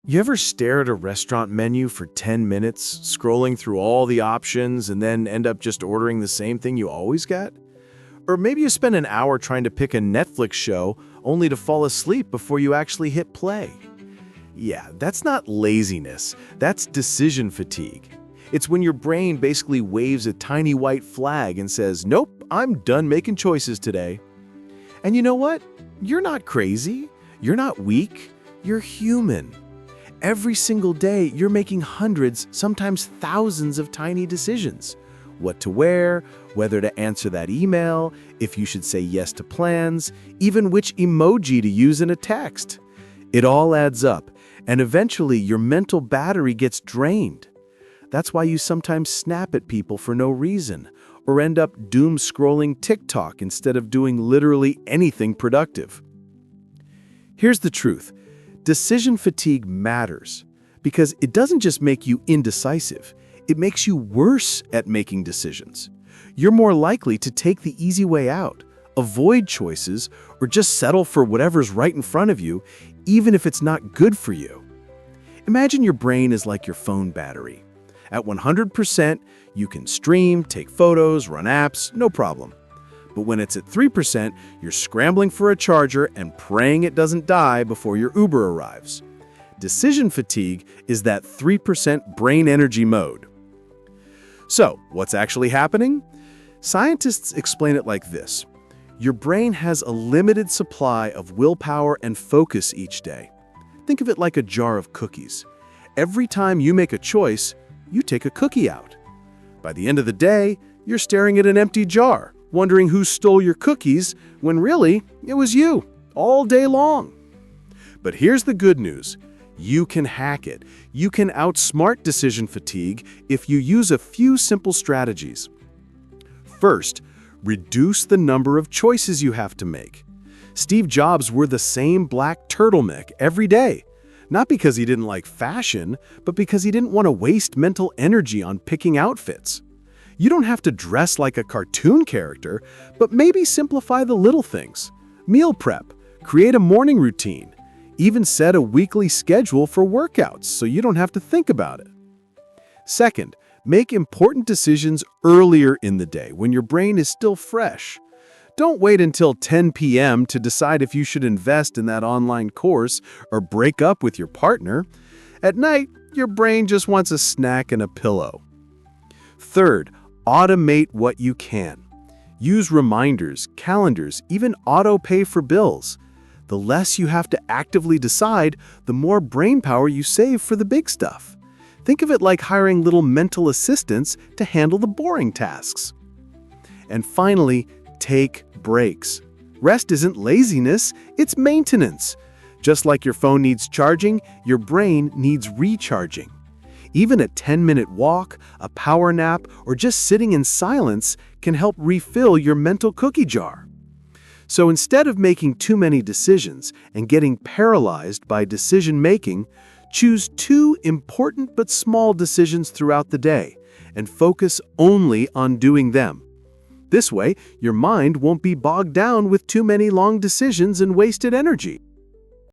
You ever stare at a restaurant menu for 10 minutes, scrolling through all the options, and then end up just ordering the same thing you always get? Or maybe you spend an hour trying to pick a Netflix show only to fall asleep before you actually hit play. Yeah, that's not laziness, that's decision fatigue. It's when your brain basically waves a tiny white flag and says, "Nope, I'm done making choices today." And you know what? You're not crazy. You're not weak. You're human. Every single day, you're making hundreds, sometimes thousands of tiny decisions. What to wear, whether to answer that email, if you should say yes to plans, even which emoji to use in a text. It all adds up, and eventually your mental battery gets drained. That's why you sometimes snap at people for no reason, or end up doom-scrolling TikTok instead of doing literally anything productive. Here's the truth. Decision fatigue matters because it doesn't just make you indecisive, it makes you worse at making decisions. You're more likely to take the easy way out, avoid choices, or just settle for whatever's right in front of you, even if it's not good for you. Imagine your brain is like your phone battery. At 100%, you can stream, take photos, run apps, no problem. But when it's at 3%, you're scrambling for a charger and praying it doesn't die before your Uber arrives. Decision fatigue is that 3% brain energy mode. So, what's actually happening? Scientists explain it like this. Your brain has a limited supply of willpower and focus each day. Think of it like a jar of cookies. Every time you make a choice, you take a cookie out. By the end of the day, you're staring at an empty jar, wondering who stole your cookies, when really, it was you, all day long. But here's the good news. You can hack it. You can outsmart decision fatigue if you use a few simple strategies. First, reduce the number of choices you have to make. Steve Jobs wore the same black turtleneck every day, not because he didn't like fashion, but because he didn't want to waste mental energy on picking outfits. You don't have to dress like a cartoon character, but maybe simplify the little things. Meal prep, create a morning routine, even set a weekly schedule for workouts so you don't have to think about it. Second, make important decisions earlier in the day when your brain is still fresh. Don't wait until 10 p.m. to decide if you should invest in that online course or break up with your partner. At night, your brain just wants a snack and a pillow. Third, automate what you can. Use reminders, calendars, even auto-pay for bills. The less you have to actively decide, the more brain power you save for the big stuff. Think of it like hiring little mental assistants to handle the boring tasks. And finally, take breaks. Rest isn't laziness, it's maintenance. Just like your phone needs charging, your brain needs recharging. Even a 10-minute walk, a power nap, or just sitting in silence can help refill your mental cookie jar. So instead of making too many decisions and getting paralyzed by decision-making, choose 2 important but small decisions throughout the day and focus only on doing them. This way, your mind won't be bogged down with too many long decisions and wasted energy.